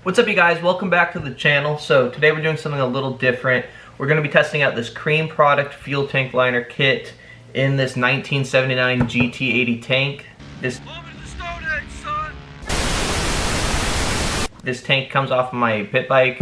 What's up, you guys? Welcome back to the channel. So today we're doing something a little different. We're going to be testing out this Kreem product fuel tank liner kit in this 1979 GT80 tank. This tank comes off of my pit bike.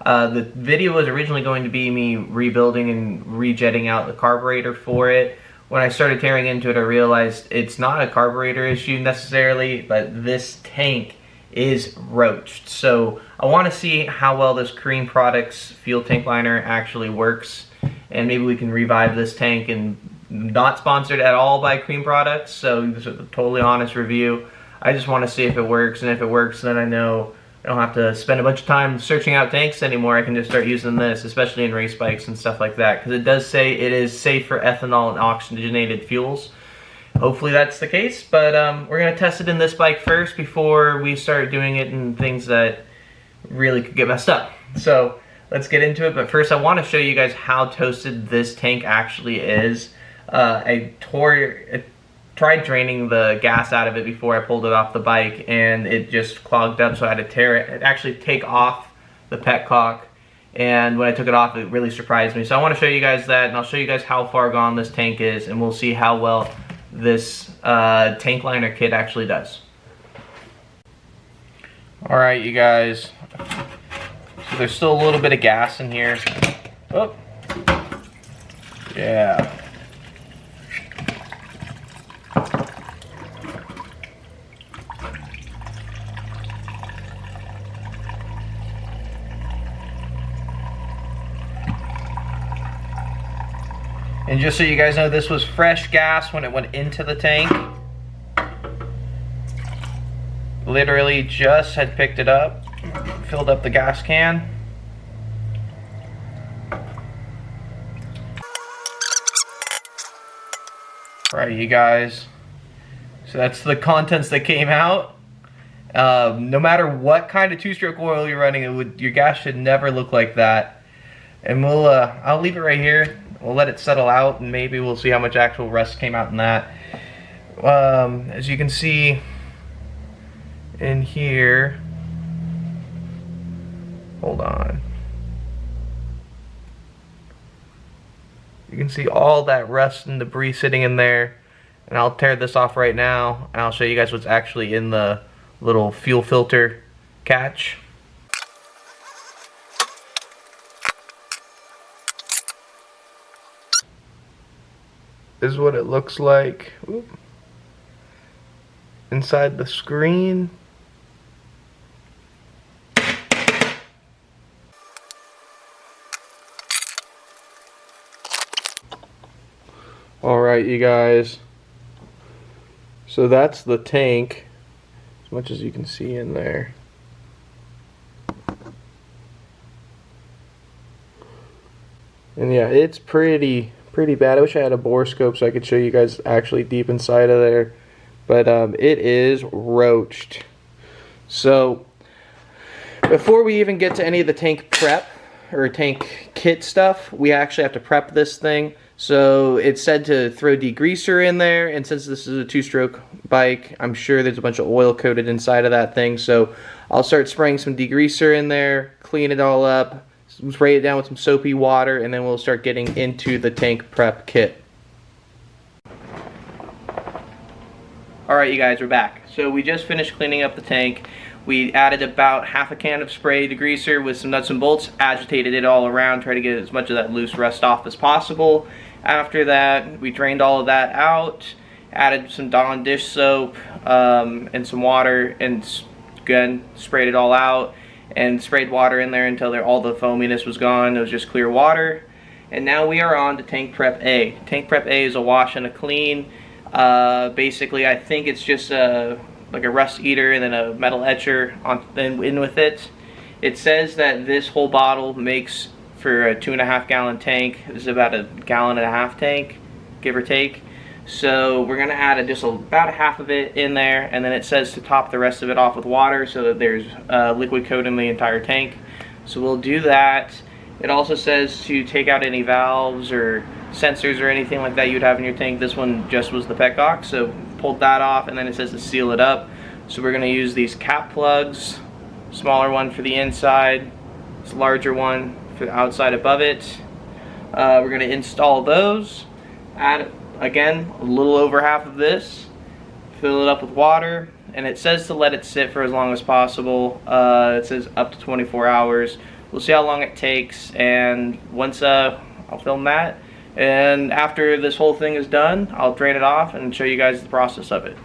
The video was originally going to be me rebuilding and rejetting out the carburetor for it. When I started tearing into it, I realized it's not a carburetor issue necessarily, but this tank is roached. So I want to see how well this Kreem Products fuel tank liner actually works, and maybe we can revive this tank. And not sponsored at all by Kreem Products, so this is a totally honest review. I just want to see if it works, and if it works, then I know I don't have to spend a bunch of time searching out tanks anymore. I can just start using this, especially in race bikes and stuff like that, because it does say it is safe for ethanol and oxygenated fuels. Hopefully that's the case, but we're going to test it in this bike first before we start doing it in things that really could get messed up. So let's get into it, but first I want to show you guys how toasted this tank actually is. I tried draining the gas out of it before I pulled it off the bike, and it just clogged up, so I had to tear it, actually take off the petcock, and when I took it off, it really surprised me. So I want to show you guys that, and I'll show you guys how far gone this tank is, and we'll see how well this tank liner kit actually does. Alright, you guys, so there's still a little bit of gas in here. Oh, yeah. And just so you guys know, this was fresh gas when it went into the tank. Literally just had picked it up, filled up the gas can. Right, you guys. So that's the contents that came out. No matter what kind of two-stroke oil you're running, your gas should never look like that. And I'll leave it right here. We'll let it settle out, and maybe we'll see how much actual rust came out in that. As you can see in here, hold on. You can see all that rust and debris sitting in there, and I'll tear this off right now, and I'll show you guys what's actually in the little fuel filter catch. This is what it looks like. Oop. Inside the screen. Alright, you guys. So that's the tank, as much as you can see in there. And yeah, it's pretty bad. I wish I had a bore scope so I could show you guys actually deep inside of there, but it is roached. So before we even get to any of the tank prep or tank kit stuff, we actually have to prep this thing. So it said to throw degreaser in there, and since this is a two-stroke bike, I'm sure there's a bunch of oil coated inside of that thing. So I'll start spraying some degreaser in there, clean it all up, spray it down with some soapy water, and then we'll start getting into the tank prep kit. Alright, you guys, we're back. So we just finished cleaning up the tank. We added about half a can of spray degreaser with some nuts and bolts, agitated it all around, tried to get as much of that loose rust off as possible. After that, we drained all of that out, added some Dawn dish soap and some water, and again sprayed it all out, and sprayed water in there until all the foaminess was gone. It was just clear water. And now we are on to Tank Prep A. Tank Prep A is a wash and a clean. Basically, I think it's just like a rust eater and then a metal etcher in with it. It says that this whole bottle makes for a 2.5 gallon tank. This is about a 1.5 gallon tank, give or take. So we're going to add just about a half of it in there, and then it says to top the rest of it off with water so that there's liquid coating the entire tank. So we'll do that. It also says to take out any valves or sensors or anything like that you'd have in your tank. This one just was the petcock, so pulled that off, and then it says to seal it up. So we're going to use these cap plugs smaller one for the inside, this larger one for the outside above it. We're going to install those, add again a little over half of this, fill it up with water, and it says to let it sit for as long as possible. It says up to 24 hours. We'll see how long it takes, and once I'll film that, and after this whole thing is done, I'll drain it off and show you guys the process of it.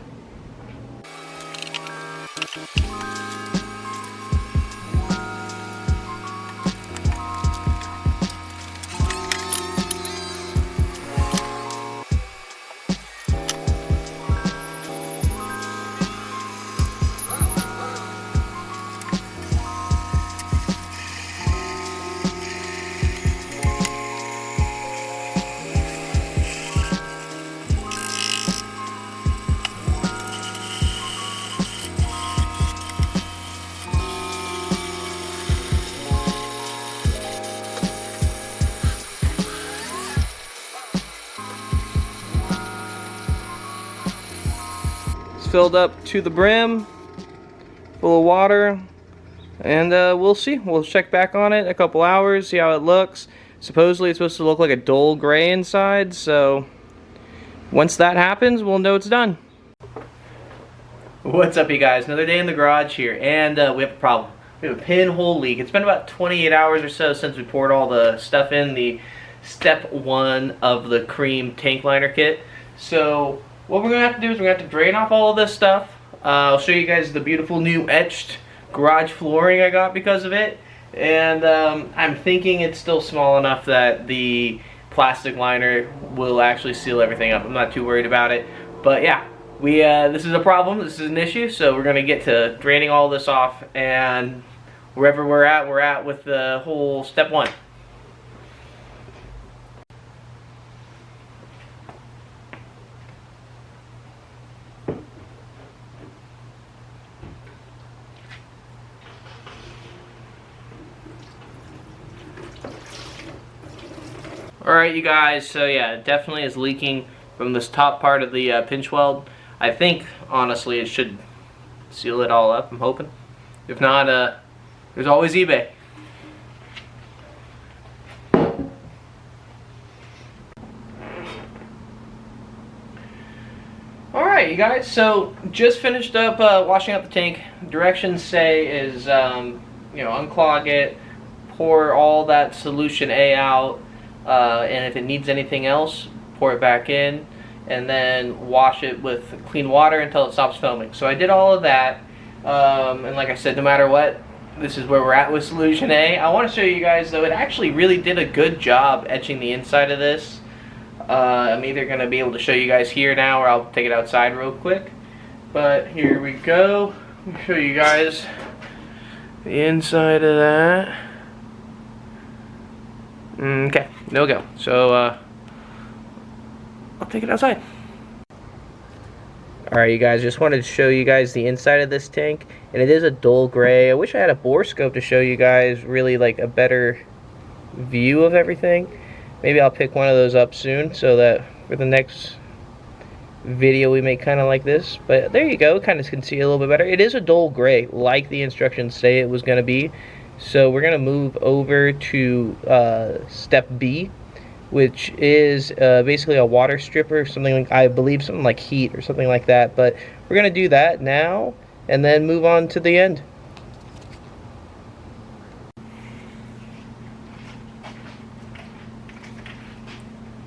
Filled up to the brim, full of water, and we'll see. We'll check back on it in a couple hours, see how it looks. Supposedly it's supposed to look like a dull gray inside, so once that happens, we'll know it's done. What's up, you guys? Another day in the garage here, and we have a problem. We have a pinhole leak. It's been about 28 hours or so since we poured all the stuff in the step 1 of the Kreem tank liner kit. So what we're going to have to do is we're going to have to drain off all of this stuff. I'll show you guys the beautiful new etched garage flooring I got because of it. And I'm thinking it's still small enough that the plastic liner will actually seal everything up. I'm not too worried about it. But yeah, this is a problem. This is an issue. So we're going to get to draining all this off. And wherever we're at with the whole step 1. Alright, you guys, so yeah, it definitely is leaking from this top part of the pinch weld. I think, honestly, it should seal it all up, I'm hoping. If not, there's always eBay. Alright, you guys, so just finished up washing out the tank. Directions say is, unclog it, pour all that solution A out, and if it needs anything else, pour it back in, and then wash it with clean water until it stops foaming. So I did all of that, and like I said, no matter what, this is where we're at with solution A. I want to show you guys, though, it actually really did a good job etching the inside of this. I'm either going to be able to show you guys here now, or I'll take it outside real quick. But here we go. Let me show you guys the inside of that. Okay, no go. So, I'll take it outside. Alright, you guys, just wanted to show you guys the inside of this tank. And it is a dull gray. I wish I had a bore scope to show you guys really like a better view of everything. Maybe I'll pick one of those up soon so that for the next video we make kind of like this. But there you go, kind of can see a little bit better. It is a dull gray, like the instructions say it was going to be. So we're going to move over to step B, which is basically a water stripper, something like, I believe something like heat or something like that. But we're going to do that now and then move on to the end.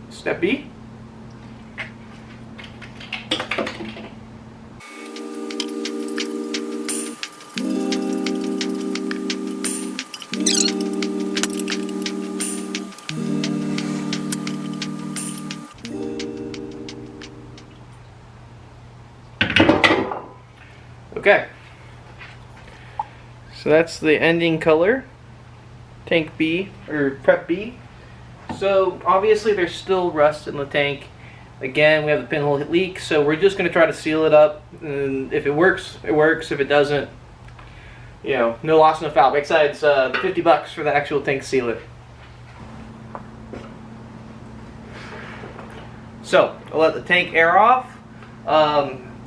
Step B. Okay, so that's the ending color, tank B, or prep B. So obviously there's still rust in the tank. Again, we have the pinhole leak, so we're just going to try to seal it up, and if it works, it works. If it doesn't, no loss, no foul, besides the 50 bucks for the actual tank sealer. So, I'll let the tank air off.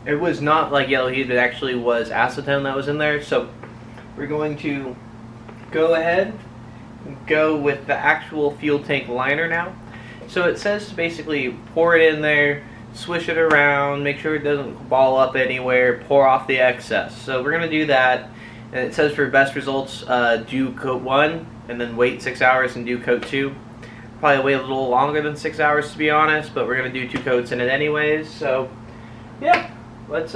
It was not like yellow heat, it actually was acetone that was in there. So we're going to go ahead and go with the actual fuel tank liner now. So it says to basically pour it in there, swish it around, make sure it doesn't ball up anywhere, pour off the excess. So we're going to do that, and it says for best results, do coat 1 and then wait 6 hours and do coat 2. Probably wait a little longer than 6 hours to be honest, but we're going to do 2 coats in it anyways. So yeah, let's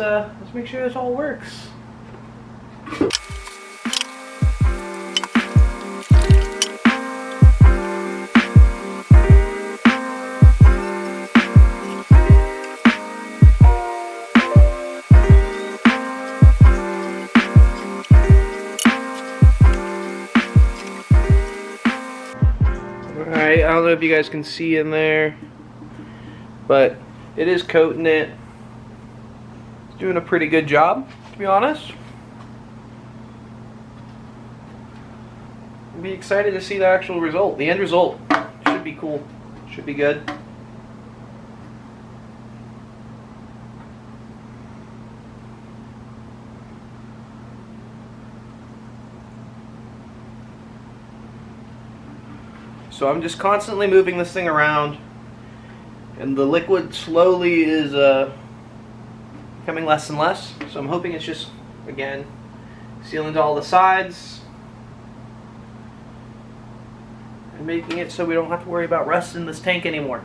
make sure this all works. Alright, I don't know if you guys can see in there, but it is coating it. It's doing a pretty good job, to be honest. I'll be excited to see the actual result. The end result should be cool. Should be good. So I'm just constantly moving this thing around, and the liquid slowly is becoming less and less. So I'm hoping it's just, again, sealing to all the sides and making it so we don't have to worry about rust in this tank anymore.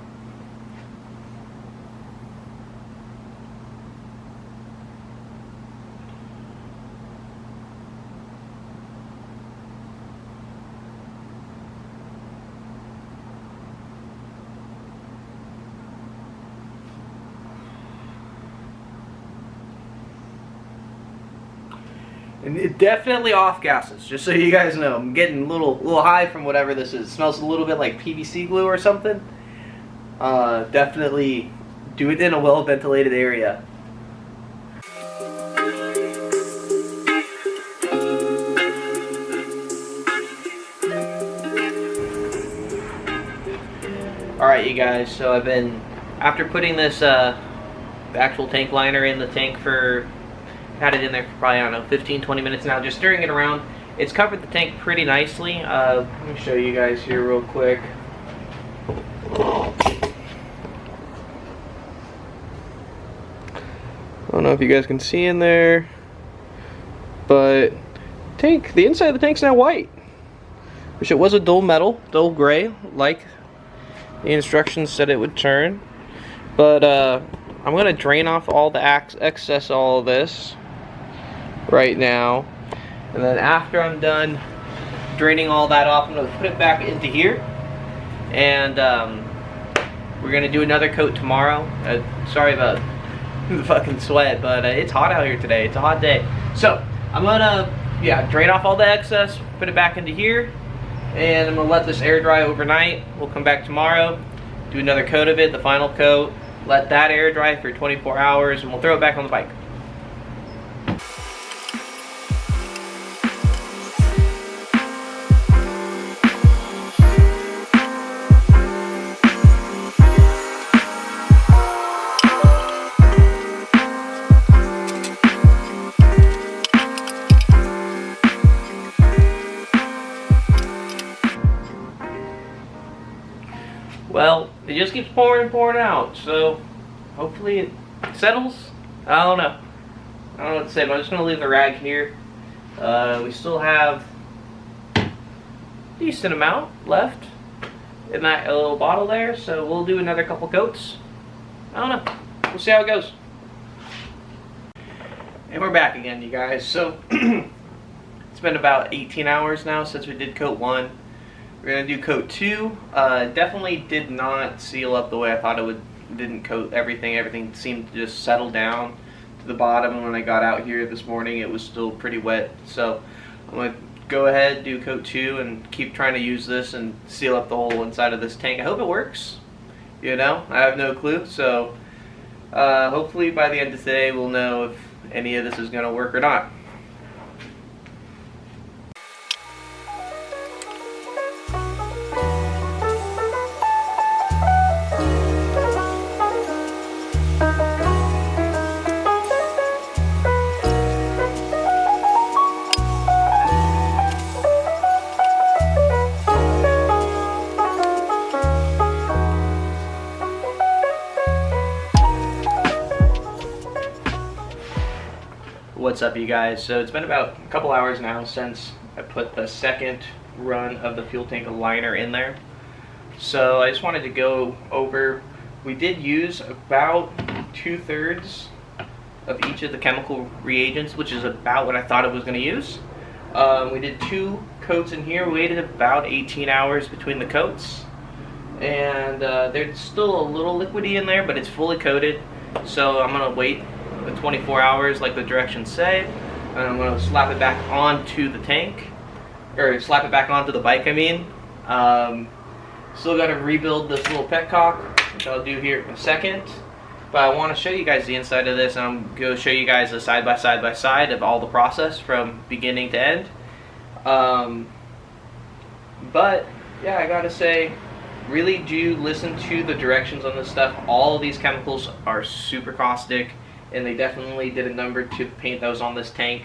And it definitely off gases, just so you guys know. I'm getting a little high from whatever this is. It smells a little bit like PVC glue or something. Definitely do it in a well ventilated area. Alright you guys, so I've been, after putting this the actual tank liner in the tank for, had it in there for probably, I don't know, 15-20 minutes now, just stirring it around. It's covered the tank pretty nicely. Let me show you guys here real quick. I don't know if you guys can see in there, but the inside of the tank's now white. Wish it was a dull metal, dull gray, like the instructions said it would turn. But I'm going to drain off all the excess, all of this right now, and then after I'm done draining all that off, I'm going to put it back into here, and we're going to do another coat tomorrow. Sorry about the fucking sweat, but it's hot out here today. It's a hot day. So I'm going to drain off all the excess, put it back into here, and I'm going to let this air dry overnight. We'll come back tomorrow, do another coat of it, the final coat, let that air dry for 24 hours, and we'll throw it back on the bike. Well, it just keeps pouring and pouring out, so hopefully it settles. I don't know. I don't know what to say, but I'm just going to leave the rag here. We still have a decent amount left in that little bottle there, so we'll do another couple coats. I don't know. We'll see how it goes. And we're back again, you guys. So it's been about 18 hours now since we did coat 1. We're going to do coat 2. Definitely did not seal up the way I thought it would. Didn't coat everything. Everything seemed to just settle down to the bottom. And when I got out here this morning, it was still pretty wet. So I'm going to go ahead, do coat 2, and keep trying to use this and seal up the whole inside of this tank. I hope it works. You know, I have no clue. So hopefully by the end of today, we'll know if any of this is going to work or not. What's up, you guys? So it's been about a couple hours now since I put the second run of the fuel tank liner in there. So I just wanted to go over, we did use about 2/3 of each of the chemical reagents, which is about what I thought it was going to use. We did 2 coats in here. We waited about 18 hours between the coats. And there's still a little liquidy in there, but it's fully coated. So I'm going to wait the 24 hours like the directions say, and I'm going to slap it back onto the tank, or slap it back onto the bike, I mean. Still got to rebuild this little petcock, which I'll do here in a second, but I want to show you guys the inside of this, and I'm going to show you guys a side by side of all the process from beginning to end. But yeah, I gotta say, really do listen to the directions on this stuff. All of these chemicals are super caustic, and they definitely did a number to the paint that was on this tank.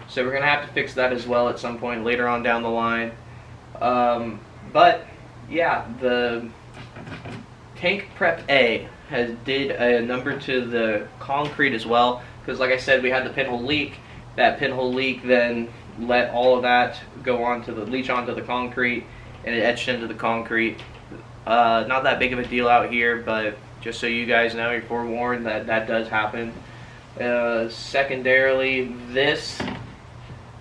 So we're gonna have to fix that as well at some point later on down the line. But yeah, the tank prep A did a number to the concrete as well, because like I said, we had the pinhole leak. That pinhole leak then let all of that go onto the leach onto the concrete, and it etched into the concrete. Not that big of a deal out here, but just so you guys know, you're forewarned that that does happen. Secondarily, this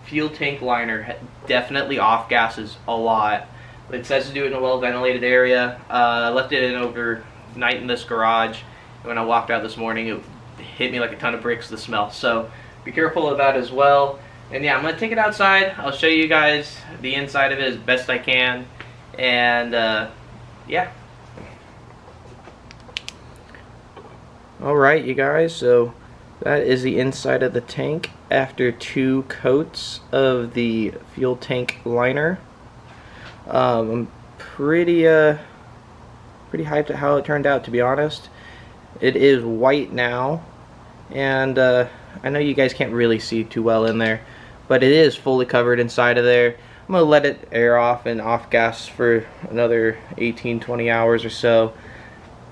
fuel tank liner definitely off gases a lot. It says to do it in a well ventilated area. I left it in overnight in this garage. When I walked out this morning, it hit me like a ton of bricks, the smell. So be careful of that as well. And yeah, I'm going to take it outside. I'll show you guys the inside of it as best I can. And yeah. Alright, you guys, so that is the inside of the tank after 2 coats of the fuel tank liner. I'm pretty hyped at how it turned out, to be honest. It is white now, and I know you guys can't really see too well in there, but it is fully covered inside of there. I'm going to let it air off and off gas for another 18-20 hours or so.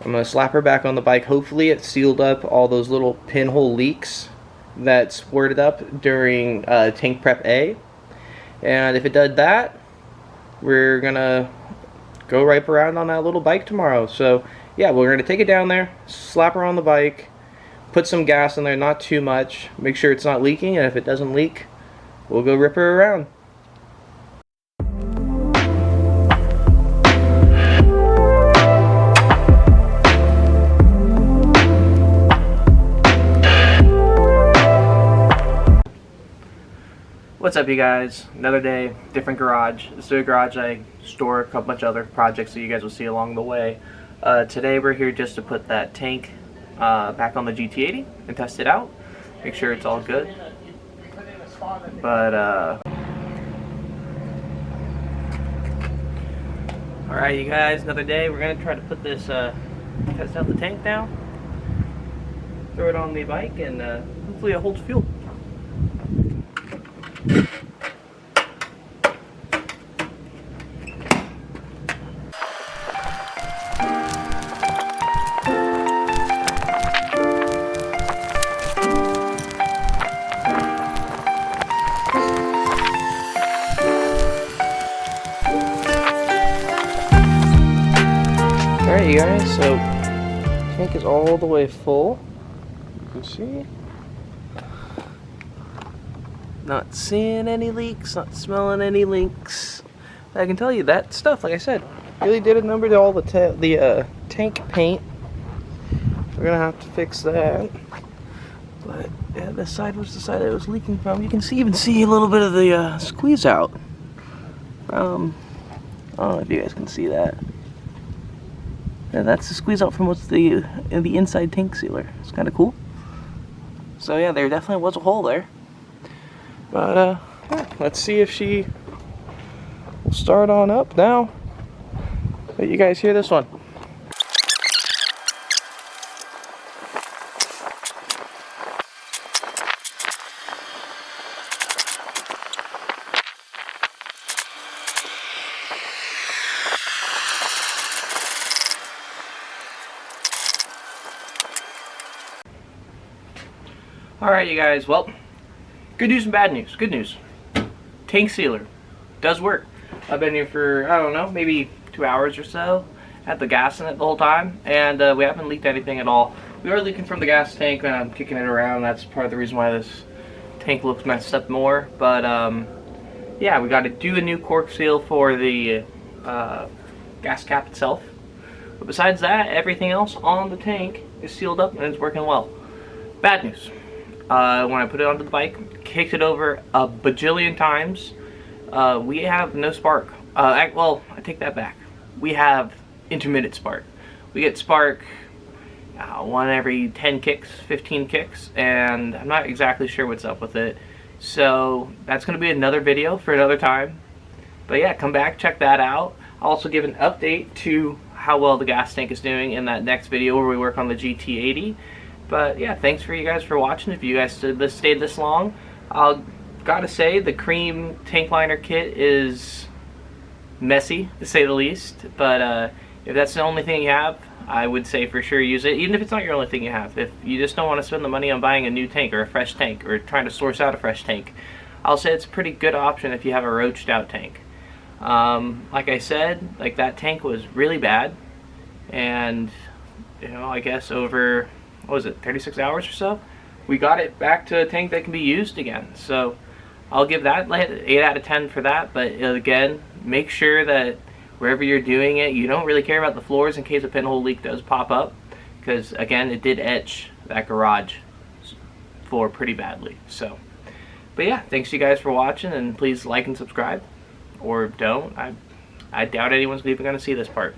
I'm going to slap her back on the bike. Hopefully it sealed up all those little pinhole leaks that squirted up during tank prep A. And if it did that, we're going to go right around on that little bike tomorrow. So yeah, we're going to take it down there, slap her on the bike, put some gas in there, not too much, make sure it's not leaking, and if it doesn't leak, we'll go rip her around. What's up, you guys? Another day, different garage. This is a garage I store a couple bunch of other projects that you guys will see along the way. Today we're here just to put that tank back on the GT80 and test it out, make sure it's all good. But alright, you guys, another day. We're gonna try to put this test out the tank now, throw it on the bike, and hopefully it holds fuel. Alright, you guys, so tank is all the way full. You can see. Not seeing any leaks, not smelling any leaks. I can tell you that stuff, like I said, really did a number to all the tank paint. We're gonna have to fix that. But yeah, this side was the side that it was leaking from. You can even see a little bit of the squeeze out. I don't know if you guys can see that. Yeah, that's the squeeze out from what's the inside tank sealer. It's kind of cool. So yeah, there definitely was a hole there. But yeah, let's see if she will start on up now. Let you guys hear this one. Alright, you guys, well, Good news and bad news. Good news. Tank sealer does work. I've been here for, I don't know, maybe 2 hours or so. Had the gas in it the whole time, and we haven't leaked anything at all. We are leaking from the gas tank when I'm kicking it around. That's part of the reason why this tank looks messed up more. But yeah, we got to do a new cork seal for the gas cap itself. But besides that, everything else on the tank is sealed up and it's working well. Bad news. When I put it onto the bike, kicked it over a bajillion times, we have no spark. Well, I take that back. We have intermittent spark. We get spark one every 10 kicks, 15 kicks, and I'm not exactly sure what's up with it. So that's going to be another video for another time. But yeah, come back, check that out. I'll also give an update to how well the gas tank is doing in that next video where we work on the GT80. But yeah, thanks for you guys for watching. If you guys stayed this long, I'll gotta say the Kreem tank liner kit is messy to say the least. But if that's the only thing you have, I would say for sure use it, even if it's not your only thing you have. If you just don't want to spend the money on buying a new tank or a fresh tank or trying to source out a fresh tank, I'll say it's a pretty good option if you have a roached out tank. Like I said, like that tank was really bad, and you know, I guess over, what was it, 36 hours or so, we got it back to a tank that can be used again. So I'll give that 8 out of 10 for that. But again, make sure that wherever you're doing it, you don't really care about the floors in case a pinhole leak does pop up, because again, it did etch that garage floor pretty badly. So, but yeah, thanks you guys for watching, and please like and subscribe, or don't. I doubt anyone's even going to see this part.